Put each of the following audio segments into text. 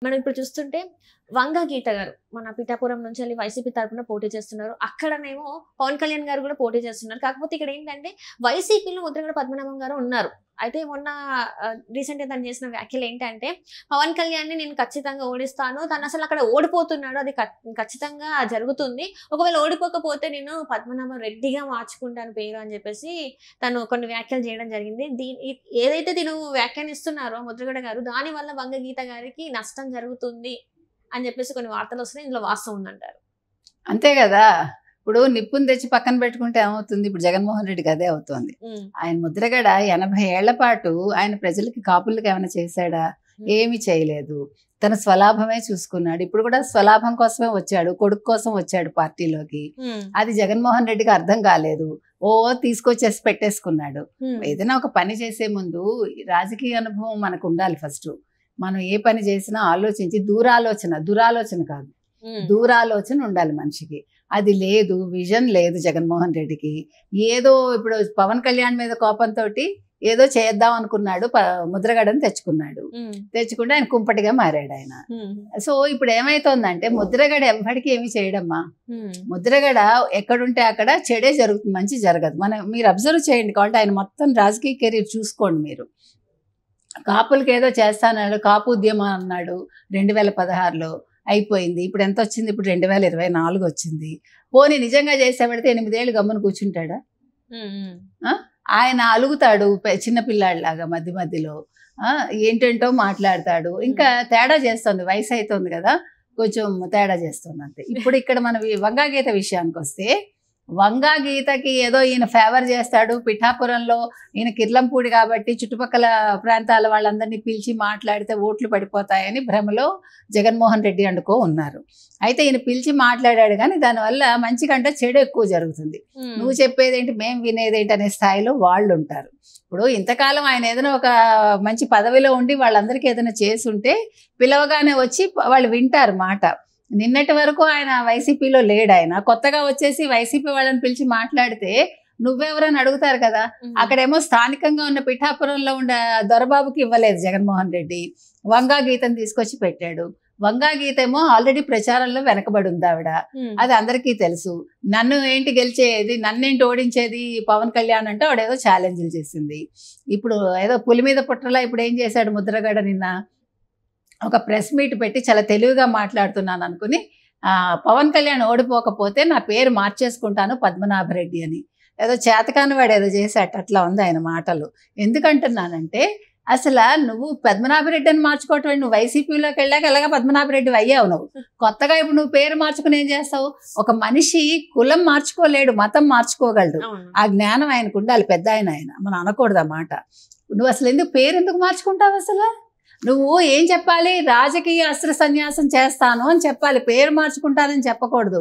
మనం ఇప్పుడు చూస్తుంటే వంగ గీత గారు మన పిఠాపురం నుంచి వెళ్ళి వైసీపీ తరపున పోటీ చేస్తున్నారు. అక్కడనేమో పవన్ కళ్యాణ్ గారు కూడా పోటీ చేస్తున్నారు. కాకపోతే ఇక్కడ ఏంటంటే వైసీపీలో ముద్రగడ పద్మనాభం గారు ఉన్నారు. అయితే మొన్న రీసెంట్ గా తను చేసిన వ్యాఖ్యలు ఏంటంటే పవన్ కళ్యాణ్ ని నేను ఖచ్చితంగా ఓడిస్తాను, తను అసలు అక్కడ ఓడిపోతున్నాడు, అది ఖచ్చితంగా జరుగుతుంది, ఒకవేళ ఓడిపోకపోతే నేను పద్మనాభం రెడ్డిగా మార్చుకుంటాను పేరు అని చెప్పేసి తను కొన్ని వ్యాఖ్యలు చేయడం జరిగింది. ఏదైతే తిను వ్యాఖ్యానిస్తున్నారో ముద్రగడ గారు దాని వల్ల వంగ గీత గారికి నష్టం జరుగుతుంది అని చెప్పేసి కొన్ని వార్తలు వస్తున్నాయి. ఇందులో వాస్తవం ఉందంటారు. అంతే కదా. ఇప్పుడు నిప్పుని తెచ్చి పక్కన పెట్టుకుంటే ఏమవుతుంది? ఇప్పుడు జగన్మోహన్ రెడ్డికి అదే అవుతుంది. ఆయన ముద్రగడ 80 ఏళ్ల పాటు ఆయన ప్రజలకి కాపులకి ఏమైనా చేశాడా? ఏమీ చేయలేదు. తన స్వలాభమే చూసుకున్నాడు. ఇప్పుడు కూడా స్వలాభం కోసమే వచ్చాడు, కొడుకు కోసం వచ్చాడు పార్టీలోకి. అది జగన్మోహన్ రెడ్డికి అర్థం కాలేదు. తీసుకొచ్చేసి పెట్టేసుకున్నాడు. ఏదైనా ఒక పని చేసే ముందు రాజకీయ అనుభవం మనకు ఉండాలి. ఫస్ట్ మనం ఏ పని చేసినా ఆలోచించి దురాలోచన కాదు, దూరాలోచన ఉండాలి మనిషికి. అది లేదు, విజన్ లేదు జగన్మోహన్ రెడ్డికి. ఏదో ఇప్పుడు పవన్ కళ్యాణ్ మీద కోపంతో ఏదో చేద్దాం అనుకున్నాడు, ముద్రగడని తెచ్చుకుంటే ఆయన కుంపటిగా మారాడు ఆయన. సో ఇప్పుడు ఏమైతోందంటే ముద్రగడ ఎవ్వడికి ఏమి చేయడమ్మా. ముద్రగడ ఎక్కడుంటే అక్కడ చెడే జరుగుతుంది, మంచి జరగదు. మీరు అబ్జర్వ్ చేయండి కాబట్టి ఆయన మొత్తం రాజకీయ కెరీర్ చూసుకోండి మీరు. కాపులకి ఏదో చేస్తానన్నాడు, కాపు ఉద్యమం అన్నాడు 2016లో, అయిపోయింది. ఇప్పుడు ఎంత వచ్చింది? ఇప్పుడు 2024 వచ్చింది. పోనీ నిజంగా చేసేవాడితే 8 ఏళ్ళు గమ్మున కూర్చుంటాడా? ఆయన అలుగుతాడు చిన్నపిల్లాడిలాగా మధ్యలో, ఏంటంటో మాట్లాడతాడు. ఇంకా తేడా చేస్తుంది, వయసు అవుతుంది కదా, కొంచెం తేడా చేస్తుంది అంతే. ఇప్పుడు ఇక్కడ మన వంగా గీత విషయానికి వస్తే, వంగా గీతకి ఏదో ఈయన ఫేవర్ చేస్తాడు. పిఠాపురంలో ఈయన కిర్లంపూడి కాబట్టి చుట్టుపక్కల ప్రాంతాల వాళ్ళందరినీ పిలిచి మాట్లాడితే ఓట్లు పడిపోతాయని భ్రమలో జగన్మోహన్ రెడ్డి అండుకో ఉన్నారు. అయితే ఈయన పిలిచి మాట్లాడాడు కానీ దానివల్ల మంచి కంటే చెడు ఎక్కువ జరుగుతుంది. నువ్వు చెప్పేదేంటి, మేము వినేదేంటి అనే స్థాయిలో వాళ్ళు ఉంటారు. ఇప్పుడు ఇంతకాలం ఆయన ఏదైనా ఒక మంచి పదవిలో ఉండి వాళ్ళందరికీ ఏదైనా చేసి ఉంటే పిలవగానే వచ్చి వాళ్ళు వింటారు మాట. నిన్నటి వరకు ఆయన వైసీపీలో లేడు. ఆయన కొత్తగా వచ్చేసి వైసీపీ వాళ్ళని పిలిచి మాట్లాడితే నువ్వెవరని అడుగుతారు కదా. అక్కడేమో స్థానికంగా ఉన్న పిఠాపురంలో ఉండే దొరబాబుకి ఇవ్వలేదు జగన్మోహన్ రెడ్డి, వంగా గీతను తీసుకొచ్చి పెట్టాడు. వంగా గీత ఏమో ఆల్రెడీ ప్రచారంలో వెనకబడి ఉంది ఆవిడ, అది అందరికీ తెలుసు. నన్ను ఏంటి గెలిచేది, నన్నేంటి ఓడించేది పవన్ కళ్యాణ్ అంటే ఆవిడేదో ఛాలెంజ్లు చేసింది. ఇప్పుడు ఏదో పులి మీద పుట్టలా ఇప్పుడు ఏం చేశాడు ముద్రగడ, నిన్న ఒక ప్రెస్ మీట్ పెట్టి చాలా తెలివిగా మాట్లాడుతున్నాను అనుకుని, పవన్ కళ్యాణ్ ఓడిపోకపోతే నా పేరు మార్చేసుకుంటాను పద్మనాభరెడ్డి అని ఏదో చేతకాని వాడు ఏదో చేశాట. అట్లా ఉంది ఆయన మాటలు. ఎందుకంటున్నానంటే అసలు నువ్వు పద్మనాభరెడ్డి అని మార్చుకోవటం, నువ్వు వైసీపీలోకి వెళ్ళాక ఎలాగ పద్మనాభరెడ్డి అయ్యావు. నువ్వు కొత్తగా ఇప్పుడు నువ్వు పేరు మార్చుకుని ఏం చేస్తావు? ఒక మనిషి కులం మార్చుకోలేడు, మతం మార్చుకోగలడు. ఆ జ్ఞానం ఆయనకు ఉండాలి. పెద్ద ఆయన మనం అనకూడదు ఆ మాట. నువ్వు అసలు పేరు ఎందుకు మార్చుకుంటావు? అసలు నువ్వు ఏం చెప్పాలి? రాజకీయ అస్త్ర సన్యాసం చేస్తాను అని చెప్పాలి, పేరు మార్చుకుంటానని చెప్పకూడదు.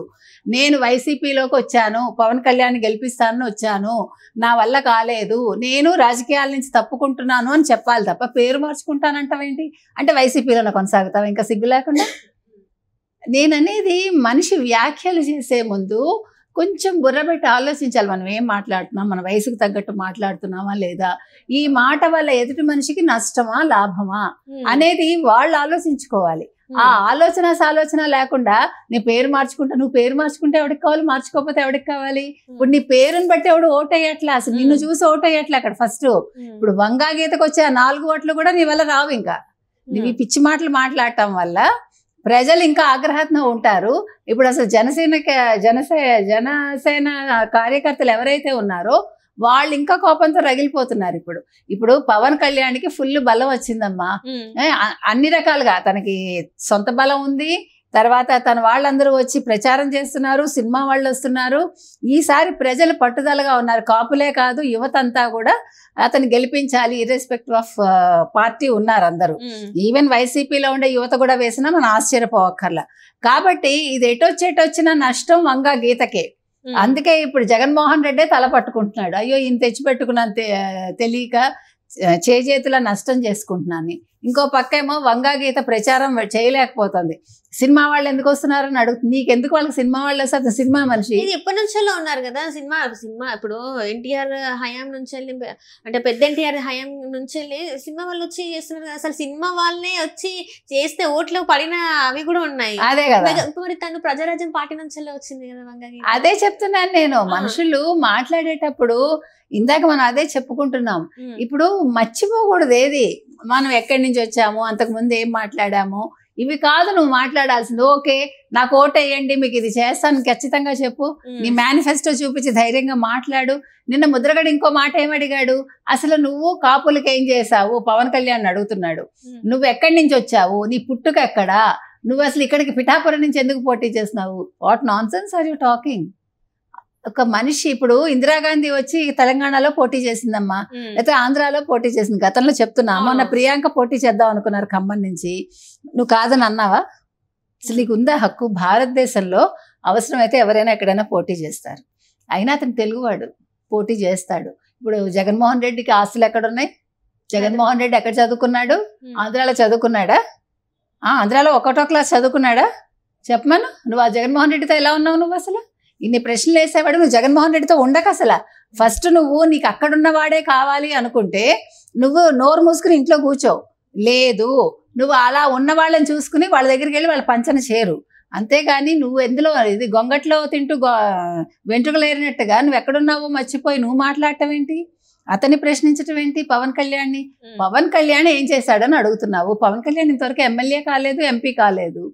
నేను వైసీపీలోకి వచ్చాను, పవన్ కళ్యాణ్ గెలిపిస్తానని వచ్చాను, నా వల్ల కాలేదు, నేను రాజకీయాల నుంచి తప్పుకుంటున్నాను అని చెప్పాలి తప్ప పేరు మార్చుకుంటానంటావేంటి? అంటే వైసీపీలో కొనసాగుతావు ఇంకా సిగ్గు లేకుండా? నేననేది మనిషి వ్యాఖ్యలు చేసే ముందు కొంచెం బుర్రబెట్టి ఆలోచించాలి. మనం ఏం మాట్లాడుతున్నాం, మన వయసుకు తగ్గట్టు మాట్లాడుతున్నామా లేదా, ఈ మాట వల్ల ఎదుటి మనిషికి నష్టమా లాభమా అనేది వాళ్ళు ఆలోచించుకోవాలి. ఆ ఆలోచన లేకుండా నీ పేరు మార్చుకుంటా, నువ్వు పేరు మార్చుకుంటే ఎవరికి కావాలి, మార్చుకోకపోతే ఎవరికి కావాలి? ఇప్పుడు నీ పేరుని బట్టి ఎవడు ఓటేయట్లే, అసలు నిన్ను చూసి ఓటేయట్లే అక్కడ ఫస్ట్. ఇప్పుడు వంగా గీతకు వచ్చే ఆ 4 ఓట్లు కూడా నీ వల్ల రావు. ఇంకా నువ్వు ఈ పిచ్చి మాటలు మాట్లాడటం వల్ల ప్రజలు ఇంకా ఆగ్రహంగా ఉంటారు. ఇప్పుడు అసలు జనసేన కార్యకర్తలు ఎవరైతే ఉన్నారో వాళ్ళు ఇంకా కోపంతో రగిలిపోతున్నారు. ఇప్పుడు పవన్ కళ్యాణ్కి ఫుల్ బలం వచ్చిందమ్మా, అన్ని రకాలుగా. తనకి సొంత బలం ఉంది, తర్వాత తన వాళ్ళందరూ వచ్చి ప్రచారం చేస్తున్నారు, సినిమా వాళ్ళు వస్తున్నారు. ఈసారి ప్రజలు పట్టుదలగా ఉన్నారు, కాపులే కాదు యువత అంతా కూడా అతను గెలిపించాలి ఇర్రెస్పెక్టివ్ ఆఫ్ పార్టీ ఉన్నారు అందరూ. ఈవెన్ వైసీపీలో ఉండే యువత కూడా వేసినా మనం ఆశ్చర్యపోవక్కర్లా. కాబట్టి ఇది ఎటొచ్చేటొచ్చిన నష్టం వంగా గీతకే. అందుకే ఇప్పుడు జగన్మోహన్ రెడ్డే తల పట్టుకుంటున్నాడు. అయ్యో ఈయన తెచ్చిపెట్టుకున్నంత తెలియక చేతుల నష్టం చేసుకుంటున్నాను. ఇంకో పక్క ఏమో వంగా గీత ప్రచారం చేయలేకపోతుంది. సినిమా వాళ్ళు ఎందుకు వస్తున్నారని అడుగుతుంది. నీకెందుకు వాళ్ళకి సినిమా వాళ్ళు వస్తారు? సినిమా మనిషి ఇది ఎప్పటి నుంచో ఉన్నారు కదా సినిమా ఇప్పుడు ఎన్టీఆర్ హయాం నుంచి వెళ్ళి, అంటే పెద్ద ఎన్టీఆర్ హయాం నుంచి వెళ్ళి సినిమా వాళ్ళు వచ్చి చేస్తున్నారు కదా. అసలు సినిమా వాళ్ళనే వచ్చి చేస్తే ఓట్లు పడిన అవి కూడా ఉన్నాయి. అదే కదా, మరి తను ప్రజారాజ్యం పార్టీ నుంచి వచ్చింది కదా వంగా గీత. అదే చెప్తున్నాను నేను. మనుషులు మాట్లాడేటప్పుడు ఇందాక మనం అదే చెప్పుకుంటున్నాం. ఇప్పుడు మర్చిపోకూడదు ఏది, మనం ఎక్కడి నుంచి వచ్చాము, అంతకు ముందు ఏం మాట్లాడాము, ఇవి కాదు నువ్వు మాట్లాడాల్సింది. ఓకే నాకు ఓటేయండి, మీకు ఇది చేస్తాను ఖచ్చితంగా చెప్పు, నీ మేనిఫెస్టో చూపించి ధైర్యంగా మాట్లాడు. నిన్న ముద్రగడ ఇంకో మాట ఏమడిగాడు, అసలు నువ్వు కాపులకి ఏం చేసావు, పవన్ కళ్యాణ్ అడుగుతున్నాడు. నువ్వు ఎక్కడి నుంచి వచ్చావు, నీ పుట్టుక ఎక్కడా, నువ్వు అసలు ఇక్కడికి పిఠాపురం నుంచి ఎందుకు పోటీ చేస్తున్నావు? What nonsense are you talking? ఒక మనిషి ఇప్పుడు ఇందిరాగాంధీ వచ్చి తెలంగాణలో పోటీ చేసిందమ్మా, లేకపోతే ఆంధ్రాలో పోటీ చేసింది. గతంలో చెప్తున్నా, మొన్న ప్రియాంక పోటీ చేద్దాం అనుకున్నారు ఖమ్మం నుంచి, నువ్వు కాదని అన్నావా? అసలు నీకు ఉందా హక్కు? భారతదేశంలో అవసరమైతే ఎవరైనా ఎక్కడైనా పోటీ చేస్తారు. అయినా అతను తెలుగువాడు, పోటీ చేస్తాడు. ఇప్పుడు జగన్మోహన్ రెడ్డికి ఆస్తులు ఎక్కడున్నాయి? జగన్మోహన్ రెడ్డి ఎక్కడ చదువుకున్నాడు? ఆంధ్రాలో చదువుకున్నాడా? ఆంధ్రాలో 1వ క్లాస్ చదువుకున్నాడా? చెప్పమను. నువ్వు ఆ జగన్మోహన్ రెడ్డితో ఎలా ఉన్నావు? నువ్వు అసలు ఇన్ని ప్రశ్నలు వేసేవాడు. నువ్వు జగన్మోహన్ రెడ్డితో ఉండక అసలు ఫస్ట్ నువ్వు నీకు అక్కడున్నవాడే కావాలి అనుకుంటే నువ్వు నోరు మూసుకుని ఇంట్లో కూర్చో. లేదు, నువ్వు అలా ఉన్న వాళ్ళని చూసుకుని వాళ్ళ దగ్గరికి వెళ్ళి వాళ్ళ పంచన చేరు. అంతేగాని నువ్వు ఎందులో ఇది గొంగట్లో తింటూ వెంట్రుకలు ఏరినట్టుగా నువ్వు ఎక్కడున్నావో మర్చిపోయి నువ్వు మాట్లాడటం ఏంటి, అతన్ని ప్రశ్నించటం ఏంటి? పవన్ కళ్యాణ్ని పవన్ కళ్యాణ్ ఏం చేశాడని అడుగుతున్నావు. పవన్ కళ్యాణ్ ఇంతవరకు ఎమ్మెల్యే కాలేదు, ఎంపీ కాలేదు.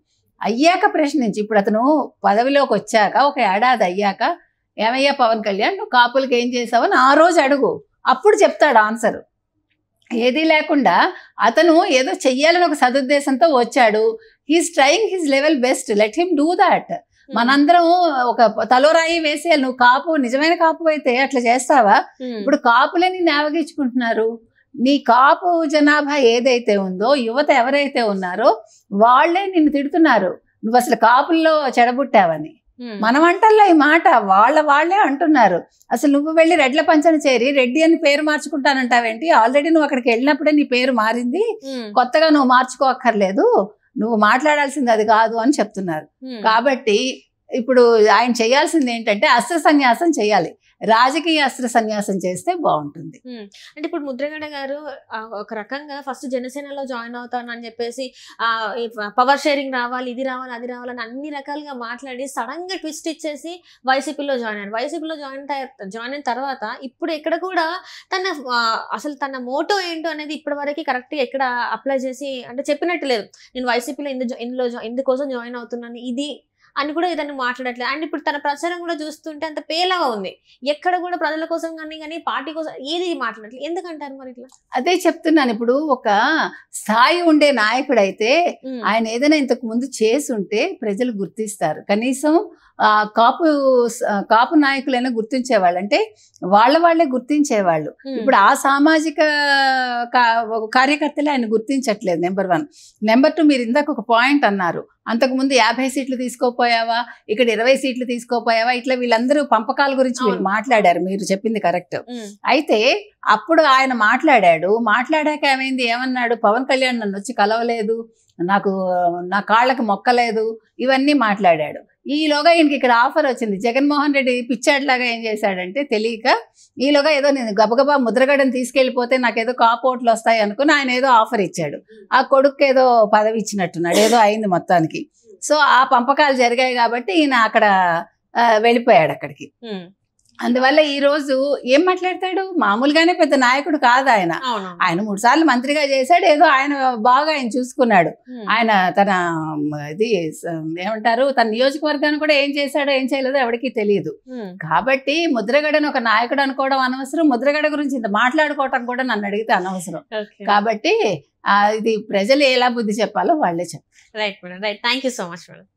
అయ్యాక ప్రశ్నించి, ఇప్పుడు అతను పదవిలోకి వచ్చాక 1 ఏడాది అయ్యాక, ఏమయ్యా పవన్ కళ్యాణ్ నువ్వు కాపులకి ఏం చేసావని ఆ రోజు అడుగు, అప్పుడు చెప్తాడు ఆన్సర్. ఏదీ లేకుండా అతను ఏదో చెయ్యాలని ఒక సదుద్దేశంతో వచ్చాడు. He's trying his level best, let him do that. మనందరం ఒక తలోరాయి వేసేయాలి. నువ్వు కాపు, నిజమైన కాపు అయితే అట్లా చేస్తావా? ఇప్పుడు కాపులని నావగించుకుంటున్నారు. నీ కాపు జనాభా ఏదైతే ఉందో, యువత ఎవరైతే ఉన్నారో వాళ్లే నిన్ను తిడుతున్నారు, నువ్వు అసలు కాపుల్లో చెడబుట్టావని. మనం అంటల్లా ఈ మాట, వాళ్ళే అంటున్నారు. అసలు నువ్వు వెళ్ళి రెడ్ల పంచన చేరి రెడ్డి అని పేరు మార్చుకుంటానంటావేంటి? ఆల్రెడీ నువ్వు అక్కడికి వెళ్ళినప్పుడే నీ పేరు మారింది, కొత్తగా నువ్వు మార్చుకోక్కర్లేదు, నువ్వు మాట్లాడాల్సింది అది కాదు అని చెప్తున్నారు. కాబట్టి ఇప్పుడు ఆయన చేయాల్సింది ఏంటంటే అస్త్ర సన్యాసం చేయాలి. రాజకీయ అస్త్ర సన్యాసం చేస్తే బాగుంటుంది. అంటే ఇప్పుడు ముద్రగడ గారు ఒక రకంగా ఫస్ట్ జనసేనలో జాయిన్ అవుతాను అని చెప్పేసి పవర్ షేరింగ్ రావాలి, ఇది రావాలి, అది రావాలని అన్ని రకాలుగా మాట్లాడి సడన్ గా ట్విస్ట్ ఇచ్చేసి వైసీపీలో జాయిన్ అయ్యారు. వైసీపీలో జాయిన్ అయిన తర్వాత ఇప్పుడు ఎక్కడ కూడా అసలు తన మోటో ఏంటో అనేది ఇప్పటి వరకు కరెక్ట్ గా ఎక్కడ అప్లై చేసి అంటే చెప్పినట్టు లేదు. నేను వైసీపీలో ఇందుకోసం జాయిన్ అవుతున్నాను ఇది అని కూడా ఇతను మాట్లాడట్లేదు. అండ్ ఇప్పుడు తన ప్రచారం కూడా చూస్తుంటే అంత పేలాగా ఉంది. ఎక్కడ కూడా ప్రజల కోసం కానీ పార్టీ కోసం ఏది మాట్లాడట్లేదు. ఎందుకంటారు మరి ఇట్లా? అదే చెప్తున్నాను. ఇప్పుడు ఒక స్థాయి ఉండే నాయకుడు అయితే ఆయన ఏదైనా ఇంతకు ముందు చేసి ఉంటే ప్రజలు గుర్తిస్తారు. కనీసం కాపు నాయకులైనా గుర్తించేవాళ్ళు, అంటే వాళ్ళే గుర్తించేవాళ్ళు. ఇప్పుడు ఆ సామాజిక కార్యకర్తలే ఆయన గుర్తించట్లేదు. నెంబర్ 1. నెంబర్ 2, మీరు ఇందాక ఒక పాయింట్ అన్నారు, అంతకుముందు 50 సీట్లు తీసుకోపోయావా, ఇక్కడ 20 సీట్లు తీసుకోపోయావా, ఇట్లా వీళ్ళందరూ పంపకాల గురించి వీళ్ళు మాట్లాడారు. మీరు చెప్పింది కరెక్ట్. అయితే అప్పుడు ఆయన మాట్లాడాక ఏమన్నాడు, పవన్ కళ్యాణ్ నన్ను వచ్చి కలవలేదు, నా కాళ్ళకి మొక్కలేదు, ఇవన్నీ మాట్లాడాడు. ఈలోగా ఈయనకి ఇక్కడ ఆఫర్ వచ్చింది. జగన్మోహన్ రెడ్డి పిచ్చాట్లాగా ఏం చేశాడంటే తెలియక, ఈలోగా ఏదో నేను గబగబా ముద్రగడని తీసుకెళ్ళిపోతే నాకేదో కాపోట్లు వస్తాయి అనుకుని ఆయన ఏదో ఆఫర్ ఇచ్చాడు. ఆ కొడుకు ఏదో పదవి ఇచ్చినట్టున్నాడు, ఏదో అయింది మొత్తానికి. సో ఆ పంపకాలు జరిగాయి కాబట్టి ఈయన అక్కడ వెళ్ళిపోయాడు అక్కడికి. అందువల్ల ఈ రోజు ఏం మాట్లాడతాడు, మామూలుగానే పెద్ద నాయకుడు కాదు ఆయన. 3 సార్లు మంత్రిగా చేశాడు, ఏదో ఆయన బాగా ఆయన చూసుకున్నాడు. ఆయన తన ఇది ఏమంటారు, తన నియోజకవర్గాన్ని కూడా ఏం చేశాడో ఏం చేయలేదో ఎవరికి తెలియదు. కాబట్టి ముద్రగడని ఒక నాయకుడు అనుకోవడం అనవసరం, ముద్రగడ గురించి ఇంత మాట్లాడుకోవటం కూడా నన్ను అడిగితే అనవసరం. కాబట్టి ఇది ప్రజలు ఎలా బుద్ధి చెప్పాలో వాళ్ళే చెప్పారు. Right madam, right. Thank you so much madam.